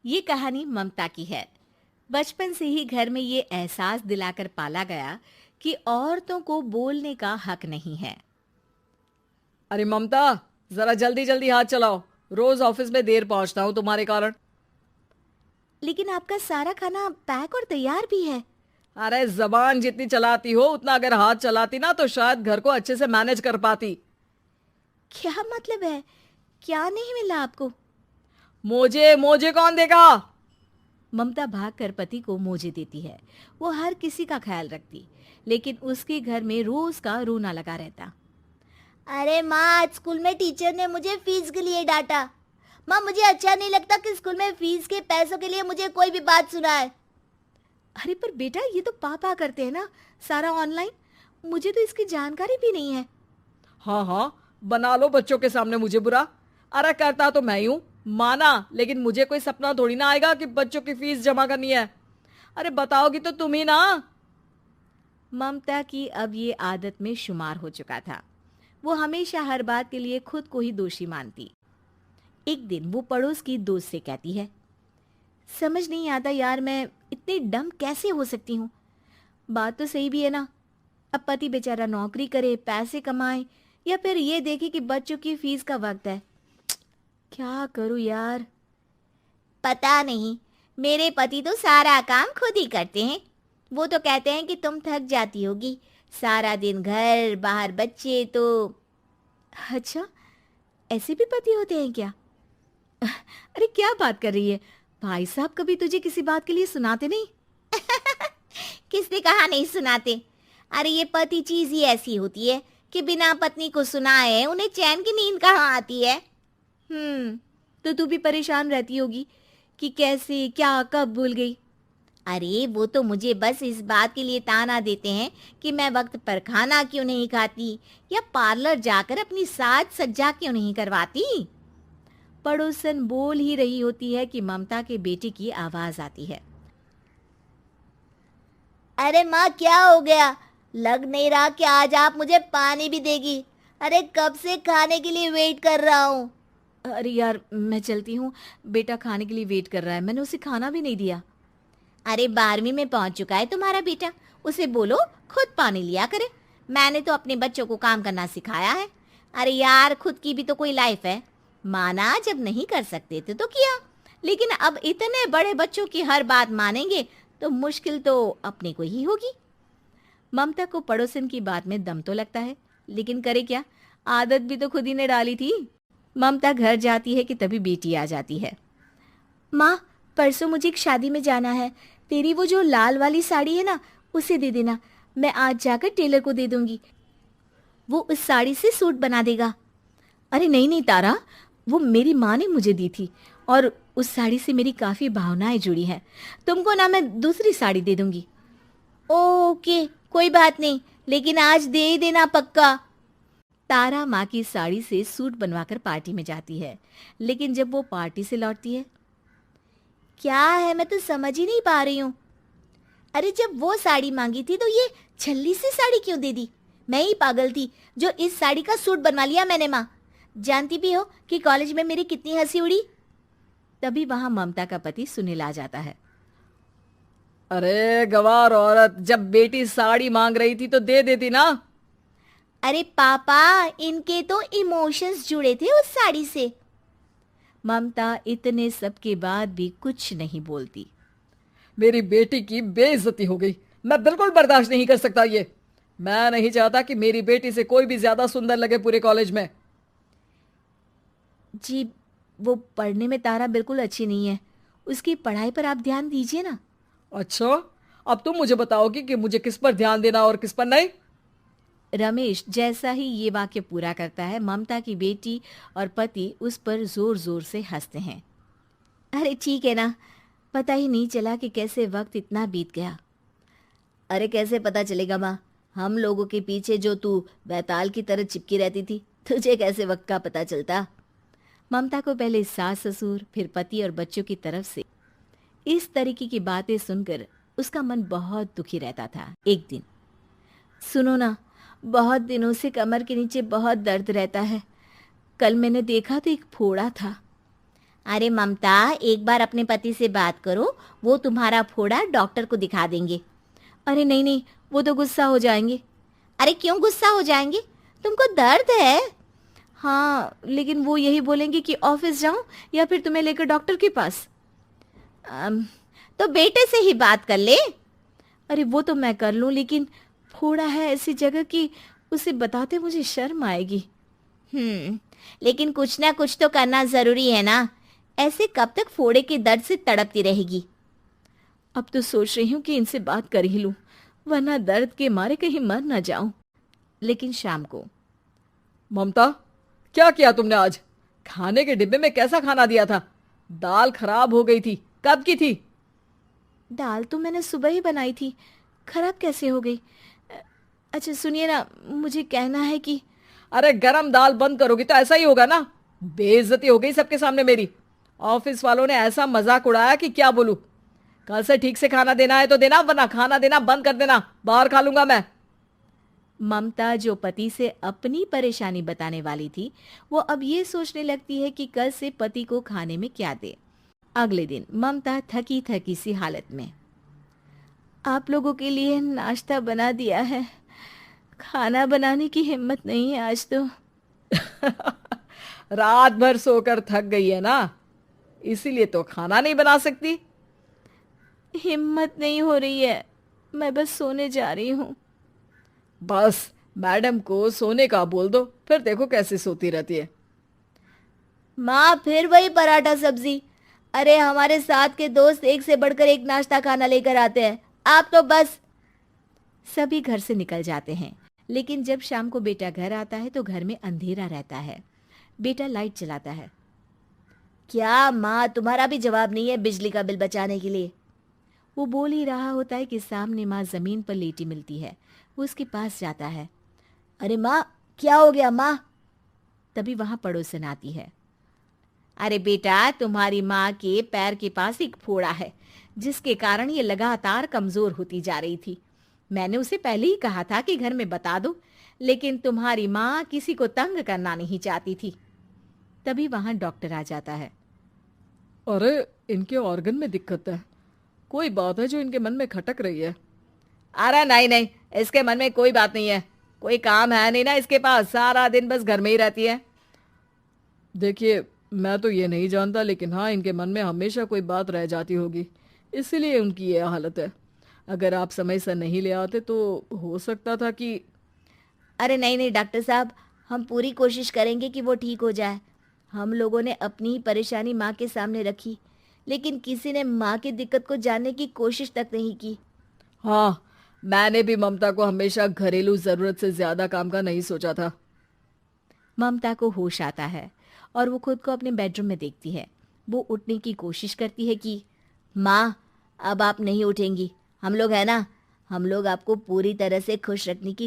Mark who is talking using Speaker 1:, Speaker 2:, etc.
Speaker 1: ये कहानी ममता की है। बचपन से ही घर में ये एहसास दिलाकर पाला गया कि औरतों को बोलने का हक नहीं है।
Speaker 2: अरे ममता, जरा जल्दी जल्दी हाथ चलाओ। रोज ऑफिस में देर पहुंचता हूँ तुम्हारे कारण।
Speaker 1: लेकिन आपका सारा खाना पैक और तैयार भी है।
Speaker 2: अरे जबान जितनी चलाती हो उतना अगर हाथ चलाती ना तो शायद घर को अच्छे से मैनेज कर पाती।
Speaker 1: क्या मतलब है? क्या नहीं मिला आपको?
Speaker 2: मोजे मोजे कौन देगा?
Speaker 1: ममता भागकर पति को मोजे देती है। वो हर किसी का ख्याल रखती, लेकिन उसके घर में रोज का रोना लगा रहता।
Speaker 3: अरे माँ, आज स्कूल में टीचर ने मुझे फीस के लिए डांटा। माँ, मुझे अच्छा नहीं लगता कि स्कूल में फीस के पैसों के लिए मुझे कोई भी बात सुनाए।
Speaker 1: अरे पर बेटा, ये तो पापा करते हैं ना, सारा ऑनलाइन। मुझे तो इसकी जानकारी भी नहीं है।
Speaker 2: हाँ हाँ, बना लो बच्चों के सामने मुझे बुरा। अरे करता तो मैं ही हूँ, माना, लेकिन मुझे कोई सपना थोड़ी ना आएगा कि बच्चों की फीस जमा करनी है। अरे बताओगी तो तुम ही ना।
Speaker 1: ममता की अब ये आदत में शुमार हो चुका था। वो हमेशा हर बात के लिए खुद को ही दोषी मानती। एक दिन वो पड़ोस की दोस्त से कहती है, समझ नहीं आता यार, मैं इतनी डम कैसे हो सकती हूँ। बात तो सही भी है ना। अब पति बेचारा नौकरी करे, पैसे कमाए, या फिर ये देखे कि बच्चों की फीस का वक्त है। क्या करूँ यार।
Speaker 3: पता नहीं, मेरे पति तो सारा काम खुद ही करते हैं। वो तो कहते हैं कि तुम थक जाती होगी, सारा दिन घर बाहर बच्चे तो।
Speaker 1: अच्छा, ऐसे भी पति होते हैं क्या? अरे क्या बात कर रही है? भाई साहब कभी तुझे किसी बात के लिए सुनाते नहीं?
Speaker 3: किसने कहा नहीं सुनाते? अरे ये पति चीज ही ऐसी होती है कि बिना पत्नी को सुनाए उन्हें चैन की नींद कहाँ आती है।
Speaker 1: तो तू भी परेशान रहती होगी कि कैसे, क्या, कब भूल गई।
Speaker 3: अरे वो तो मुझे बस इस बात के लिए ताना देते हैं कि मैं वक्त पर खाना क्यों नहीं खाती या पार्लर जाकर अपनी साज सज्जा क्यों नहीं करवाती।
Speaker 1: पड़ोसन बोल ही रही होती है कि ममता के बेटे की आवाज आती है।
Speaker 3: अरे माँ, क्या हो गया? लग नहीं रहा कि आज आप मुझे पानी भी देगी। अरे कब से खाने के लिए वेट कर रहा हूँ।
Speaker 1: अरे यार, मैं चलती हूँ। बेटा खाने के लिए वेट कर रहा है, मैंने उसे खाना भी नहीं दिया।
Speaker 3: अरे 12वीं में पहुंच चुका है तुम्हारा बेटा, उसे बोलो खुद पानी लिया करे। मैंने तो अपने बच्चों को काम करना सिखाया है। अरे यार, खुद की भी तो कोई लाइफ है। माना जब नहीं कर सकते थे तो किया, लेकिन अब इतने बड़े बच्चों की हर बात मानेंगे तो मुश्किल तो अपने को ही होगी।
Speaker 1: ममता को पड़ोसन की बात में दम तो लगता है, लेकिन करे क्या, आदत भी तो खुद ही ने डाली थी। ममता घर जाती है कि तभी बेटी आ जाती है। माँ, परसों मुझे एक शादी में जाना है। तेरी वो जो लाल वाली साड़ी है ना, उसे दे देना। मैं आज जाकर टेलर को दे दूंगी, वो उस साड़ी से सूट बना देगा। अरे नहीं नहीं तारा, वो मेरी माँ ने मुझे दी थी और उस साड़ी से मेरी काफ़ी भावनाएं जुड़ी हैं। तुमको ना मैं दूसरी साड़ी दे दूंगी।
Speaker 3: ओके, कोई बात नहीं, लेकिन आज दे ही देना पक्का।
Speaker 1: तारा माँ की साड़ी से सूट बनवाकर पार्टी में जाती है, लेकिन जब वो पार्टी से लौटती है,
Speaker 3: क्या है, मैं तो समझ ही नहीं पा रही हूँ। अरे जब वो साड़ी मांगी थी तो ये छल्ली सी साड़ी क्यों दे दी? मैं ही पागल थी जो इस साड़ी का सूट बनवा लिया मैंने। माँ, जानती भी हो कि कॉलेज में मेरी कितनी हंसी उड़ी।
Speaker 1: तभी वहां ममता का पति सुनील आ जाता है।
Speaker 2: अरे गवार औरत, जब बेटी साड़ी मांग रही थी तो दे देती ना।
Speaker 3: अरे पापा, इनके तो इमोशंस जुड़े थे उस साड़ी से।
Speaker 1: ममता इतने सब के बाद भी कुछ नहीं बोलती।
Speaker 2: मेरी बेटी की बेइज्जती हो गई, मैं बिल्कुल बर्दाश्त नहीं कर सकता ये। मैं नहीं चाहता कि मेरी बेटी से कोई भी ज्यादा सुंदर लगे पूरे कॉलेज में।
Speaker 1: जी, वो पढ़ने में तारा बिल्कुल अच्छी नहीं है, उसकी पढ़ाई पर आप ध्यान दीजिए ना।
Speaker 2: अच्छा, अब तुम मुझे बताओगी कि मुझे किस पर ध्यान देना और किस पर नहीं।
Speaker 1: रमेश जैसा ही ये वाक्य पूरा करता है, ममता की बेटी और पति उस पर जोर जोर से हंसते हैं। अरे ठीक है ना, पता ही नहीं चला कि कैसे वक्त इतना बीत गया।
Speaker 3: अरे कैसे पता चलेगा माँ, हम लोगों के पीछे जो तू बैताल की तरह चिपकी रहती थी, तुझे कैसे वक्त का पता चलता।
Speaker 1: ममता को पहले सास ससुर, फिर पति और बच्चों की तरफ से इस तरीके की बातें सुनकर उसका मन बहुत दुखी रहता था। एक दिन, सुनो ना, बहुत दिनों से कमर के नीचे बहुत दर्द रहता है। कल मैंने देखा तो एक फोड़ा था।
Speaker 3: अरे ममता, एक बार अपने पति से बात करो, वो तुम्हारा फोड़ा डॉक्टर को दिखा देंगे।
Speaker 1: अरे नहीं नहीं, वो तो गुस्सा हो जाएंगे।
Speaker 3: अरे क्यों गुस्सा हो जाएंगे? तुमको दर्द है?
Speaker 1: हाँ, लेकिन वो यही बोलेंगे कि ऑफिस जाऊं या फिर तुम्हें लेकर डॉक्टर के पास।
Speaker 3: तो बेटे से ही बात कर ले।
Speaker 1: अरे वो तो मैं कर लूं, लेकिन फोड़ा है ऐसी जगह कि उसे बताते मुझे शर्म आएगी।
Speaker 3: लेकिन कुछ ना कुछ तो करना जरूरी है ना। ऐसे कब तक फोड़े के दर्द से तड़पती रहेगी?
Speaker 1: अब तो सोच रही हूँ कि इनसे बात कर ही लूं, वरना दर्द के मारे कहीं मर ना जाऊं। लेकिन शाम को,
Speaker 2: ममता, क्या किया तुमने आज? खाने के डिब्बे में कैसा खाना दिया था? दाल खराब हो गई थी। कब की थी?
Speaker 1: दाल तो मैंने सुबह ही बनाई थी, खराब कैसे हो गई? अच्छा सुनिए ना, मुझे कहना है कि
Speaker 2: अरे गरम दाल बंद करोगी तो ऐसा ही होगा ना। बेइज्जती हो गई सबके सामने मेरी। ऑफिस वालों ने ऐसा मजाक उड़ाया कि क्या बोलूं। कल से ठीक से खाना देना है तो देना, वरना खाना देना बंद कर देना। बाहर खा लूंगा मैं।
Speaker 1: ममता, जो पति से अपनी परेशानी बताने वाली थी, वो अब ये सोचने लगती है कि कल से पति को खाने में क्या दे। अगले दिन ममता थकी थकी सी हालत में, आप लोगों के लिए नाश्ता बना दिया है, खाना बनाने की हिम्मत नहीं है आज तो।
Speaker 2: रात भर सोकर थक गई है ना, इसीलिए तो खाना नहीं बना सकती।
Speaker 1: हिम्मत नहीं हो रही है, मैं बस सोने जा रही हूँ।
Speaker 2: बस मैडम को सोने का बोल दो, फिर देखो कैसे सोती रहती है।
Speaker 3: माँ, फिर वही पराठा सब्जी। अरे हमारे साथ के दोस्त एक से बढ़कर एक नाश्ता खाना लेकर आते हैं, आप तो बस।
Speaker 1: सभी घर से निकल जाते हैं, लेकिन जब शाम को बेटा घर आता है तो घर में अंधेरा रहता है। बेटा लाइट जलाता है।
Speaker 3: क्या माँ, तुम्हारा भी जवाब नहीं है बिजली का बिल बचाने के लिए?
Speaker 1: वो बोल ही रहा होता है कि सामने माँ जमीन पर लेटी मिलती है। वो उसके पास जाता है।
Speaker 3: अरे माँ, क्या हो गया माँ?
Speaker 1: तभी वहां पड़ोसन आती है।
Speaker 3: अरे बेटा, तुम्हारी माँ के पैर के पास एक फोड़ा है,
Speaker 1: जिसके कारण ये लगातार कमजोर होती जा रही थी। मैंने उसे पहले ही कहा था कि घर में बता दो, लेकिन तुम्हारी माँ किसी को तंग करना नहीं चाहती थी। तभी वहां डॉक्टर आ जाता है।
Speaker 2: अरे इनके ऑर्गन में दिक्कत है, कोई बात है जो इनके मन में खटक रही है। अरे नहीं नहीं, इसके मन में कोई बात नहीं है। कोई काम है नहीं ना इसके पास, सारा दिन बस घर में ही रहती है। देखिए, मैं तो ये नहीं जानता, लेकिन हाँ, इनके मन में हमेशा कोई बात रह जाती होगी, इसीलिए उनकी ये हालत है। अगर आप समय से नहीं ले आते तो हो सकता था कि।
Speaker 3: अरे नहीं नहीं डॉक्टर साहब, हम पूरी कोशिश करेंगे कि वो ठीक हो जाए। हम लोगों ने अपनी ही परेशानी माँ के सामने रखी, लेकिन किसी ने माँ की दिक्कत को जानने की कोशिश तक नहीं की।
Speaker 2: हाँ, मैंने भी ममता को हमेशा घरेलू जरूरत से ज्यादा काम का नहीं सोचा था।
Speaker 1: ममता को होश आता है और वो खुद को अपने बेडरूम में देखती है। वो उठने की कोशिश करती है कि
Speaker 3: माँ, अब आप नहीं उठेंगी। हम लोग है ना, हम लोग आपको पूरी तरह से खुश रखने की